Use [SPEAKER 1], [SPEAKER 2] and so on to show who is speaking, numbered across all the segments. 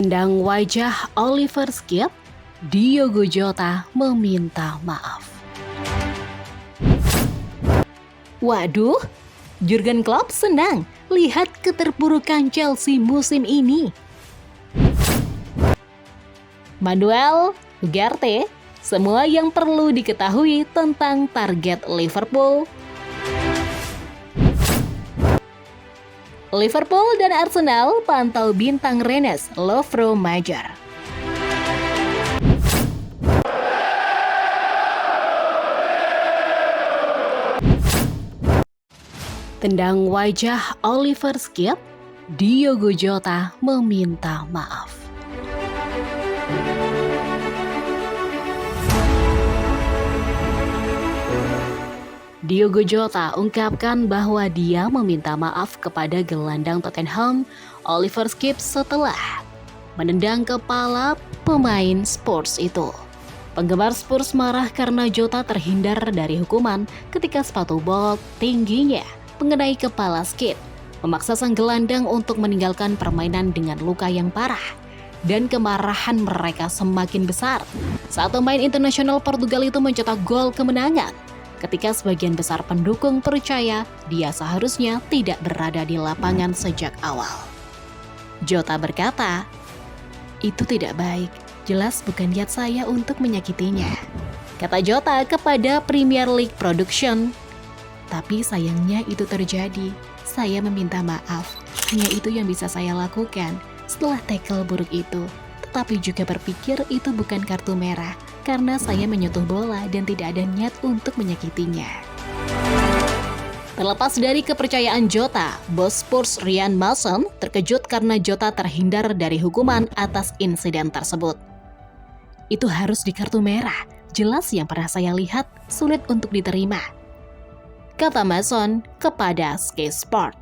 [SPEAKER 1] Tendang wajah Oliver Skip, Diogo Jota meminta maaf. Waduh, Jurgen Klopp senang lihat keterpurukan Chelsea musim ini. Manuel Ugarte, semua yang perlu diketahui tentang target Liverpool. Liverpool dan Arsenal pantau bintang Rennes Lovro Majer. Tendang wajah Oliver Skip, Diogo Jota meminta maaf. Diogo Jota ungkapkan bahwa dia meminta maaf kepada gelandang Tottenham Oliver Skip setelah menendang kepala pemain Spurs itu. Penggemar Spurs marah karena Jota terhindar dari hukuman ketika sepatu bot tingginya mengenai kepala Skip, memaksa sang gelandang untuk meninggalkan permainan dengan luka yang parah. Dan kemarahan mereka semakin besar saat pemain internasional Portugal itu mencetak gol kemenangan. Ketika sebagian besar pendukung percaya dia seharusnya tidak berada di lapangan sejak awal. Jota berkata, "Itu tidak baik, jelas bukan niat saya untuk menyakitinya," kata Jota kepada Premier League Production. "Tapi sayangnya itu terjadi, saya meminta maaf, hanya itu yang bisa saya lakukan setelah tackle buruk itu. Tetapi juga berpikir itu bukan kartu merah, karena saya menyentuh bola dan tidak ada niat untuk menyakitinya." Terlepas dari kepercayaan Jota, bos Spurs Ryan Mason terkejut karena Jota terhindar dari hukuman atas insiden tersebut. "Itu harus di kartu merah, jelas yang pernah saya lihat sulit untuk diterima," kata Mason kepada Sky Sport.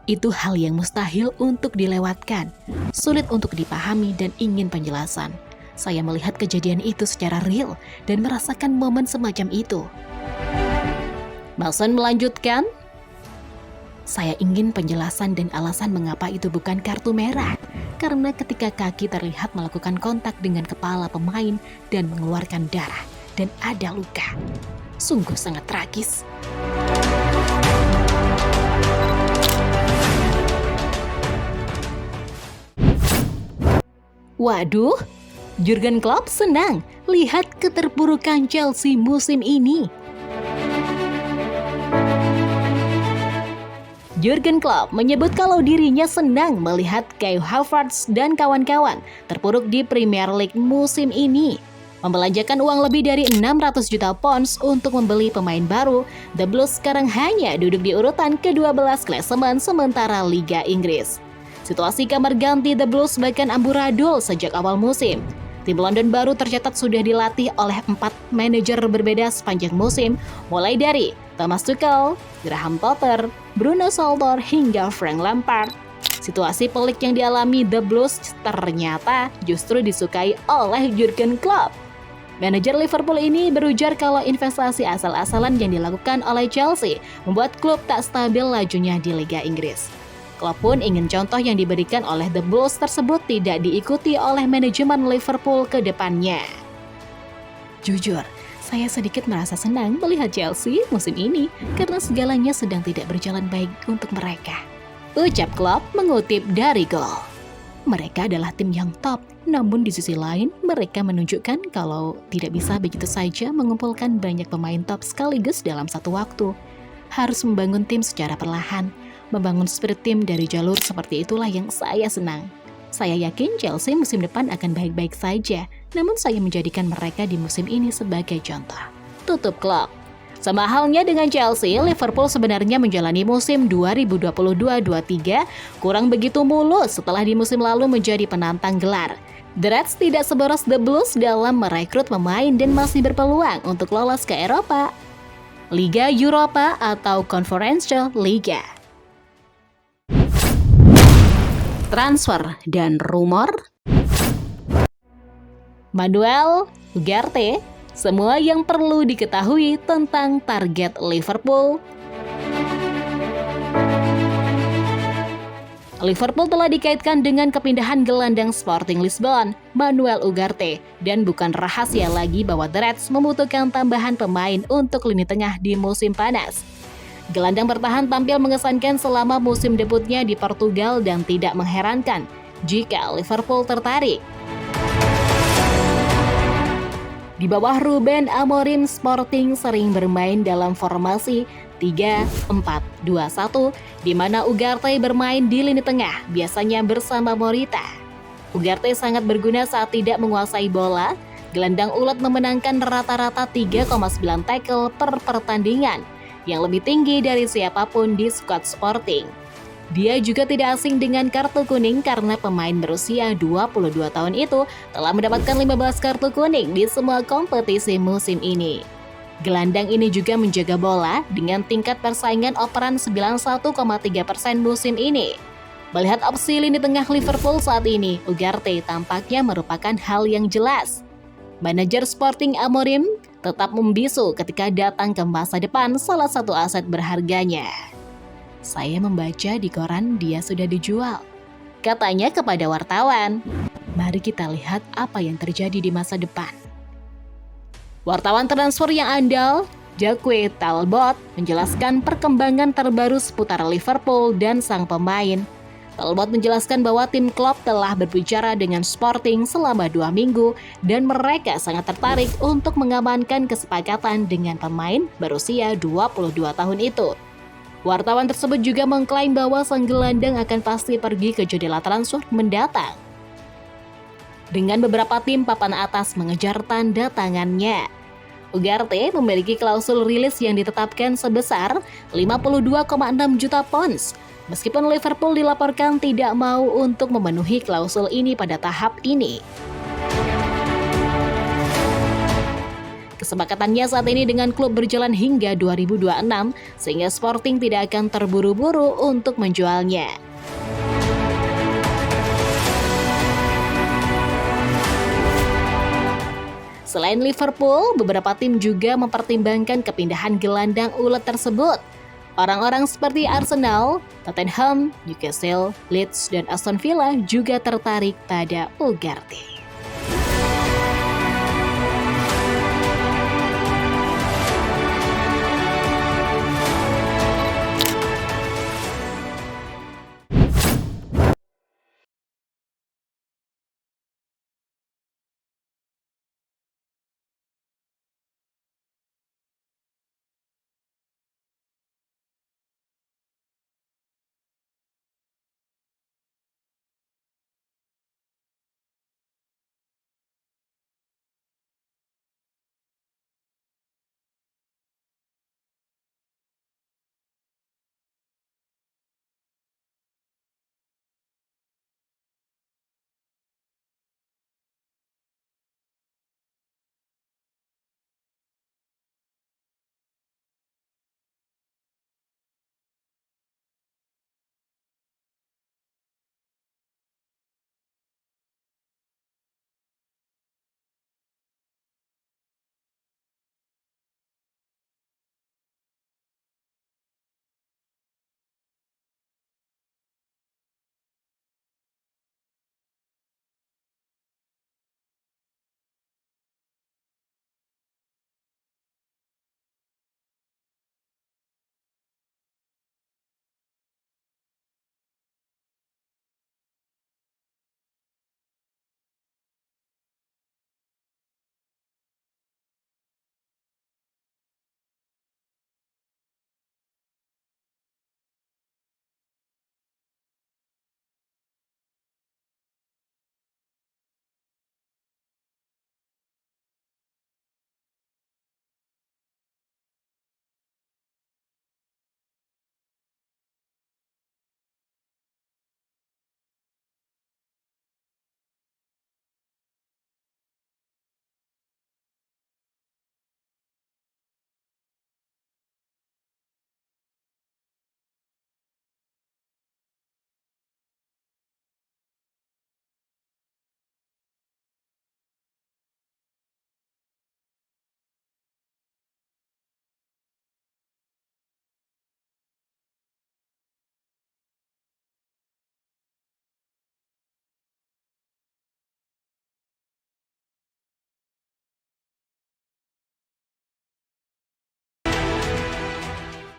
[SPEAKER 1] "Itu hal yang mustahil untuk dilewatkan, sulit untuk dipahami dan ingin penjelasan. Saya melihat kejadian itu secara real dan merasakan momen semacam itu." Mason melanjutkan, "Saya ingin penjelasan dan alasan mengapa itu bukan kartu merah. Karena ketika kaki terlihat melakukan kontak dengan kepala pemain dan mengeluarkan darah dan ada luka. Sungguh sangat tragis." Waduh, Jurgen Klopp senang lihat keterpurukan Chelsea musim ini. Jurgen Klopp menyebut kalau dirinya senang melihat Kai Havertz dan kawan-kawan terpuruk di Premier League musim ini. Membelanjakan uang lebih dari 600 juta pounds untuk membeli pemain baru, The Blues sekarang hanya duduk di urutan ke-12 klasemen sementara Liga Inggris. Situasi kamar ganti The Blues bahkan amburadul sejak awal musim. Tim London baru tercatat sudah dilatih oleh 4 manajer berbeda sepanjang musim, mulai dari Thomas Tuchel, Graham Potter, Bruno Solskjaer hingga Frank Lampard. Situasi pelik yang dialami The Blues ternyata justru disukai oleh Jurgen Klopp. Manajer Liverpool ini berujar kalau investasi asal-asalan yang dilakukan oleh Chelsea membuat klub tak stabil lajunya di Liga Inggris. Klopp pun ingin contoh yang diberikan oleh The Blues tersebut tidak diikuti oleh manajemen Liverpool ke depannya. "Jujur, saya sedikit merasa senang melihat Chelsea musim ini karena segalanya sedang tidak berjalan baik untuk mereka," ucap Klopp mengutip dari Goal. "Mereka adalah tim yang top, namun di sisi lain mereka menunjukkan kalau tidak bisa begitu saja mengumpulkan banyak pemain top sekaligus dalam satu waktu. Harus membangun tim secara perlahan. Membangun spirit tim dari jalur seperti itulah yang saya senang. Saya yakin Chelsea musim depan akan baik-baik saja, namun saya menjadikan mereka di musim ini sebagai contoh," tutup Klopp. Sama halnya dengan Chelsea, Liverpool sebenarnya menjalani musim 2022-23 kurang begitu mulus setelah di musim lalu menjadi penantang gelar. The Reds tidak seboros The Blues dalam merekrut pemain dan masih berpeluang untuk lolos ke Eropa, Liga Eropa atau Conference Liga. Transfer dan rumor. Manuel Ugarte, semua yang perlu diketahui tentang target Liverpool. Liverpool telah dikaitkan dengan kepindahan gelandang Sporting Lisbon, Manuel Ugarte, dan bukan rahasia lagi bahwa The Reds membutuhkan tambahan pemain untuk lini tengah di musim panas. Gelandang bertahan tampil mengesankan selama musim debutnya di Portugal dan tidak mengherankan jika Liverpool tertarik. Di bawah Ruben Amorim, Sporting sering bermain dalam formasi 3-4-2-1, di mana Ugarte bermain di lini tengah, biasanya bersama Morita. Ugarte sangat berguna saat tidak menguasai bola. Gelandang ulet memenangkan rata-rata 3,9 tackle per pertandingan, yang lebih tinggi dari siapapun di skuad Sporting. Dia juga tidak asing dengan kartu kuning karena pemain berusia 22 tahun itu telah mendapatkan 15 kartu kuning di semua kompetisi musim ini. Gelandang ini juga menjaga bola dengan tingkat persaingan operan 91,3% musim ini. Melihat opsi lini tengah Liverpool saat ini, Ugarte tampaknya merupakan hal yang jelas. Manajer Sporting Amorim tetap membisu ketika datang ke masa depan salah satu aset berharganya. Saya membaca di koran dia sudah dijual, katanya kepada wartawan. Mari kita lihat apa yang terjadi di masa depan. Wartawan transfer yang andal, Jacques Talbot, menjelaskan perkembangan terbaru seputar Liverpool dan sang pemain. Talbot menjelaskan bahwa tim klub telah berbicara dengan Sporting selama 2 minggu dan mereka sangat tertarik untuk mengamankan kesepakatan dengan pemain berusia 22 tahun itu. Wartawan tersebut juga mengklaim bahwa sang gelandang akan pasti pergi ke jendela transfer mendatang, dengan beberapa tim papan atas mengejar tanda tangannya. Ugarte memiliki klausul rilis yang ditetapkan sebesar 52,6 juta pounds. Meskipun Liverpool dilaporkan tidak mau untuk memenuhi klausul ini pada tahap ini. Kesepakatannya saat ini dengan klub berjalan hingga 2026, sehingga Sporting tidak akan terburu-buru untuk menjualnya. Selain Liverpool, beberapa tim juga mempertimbangkan kepindahan gelandang ulet tersebut. Orang-orang seperti Arsenal, Tottenham, Newcastle, Leeds, dan Aston Villa juga tertarik pada Ugarte.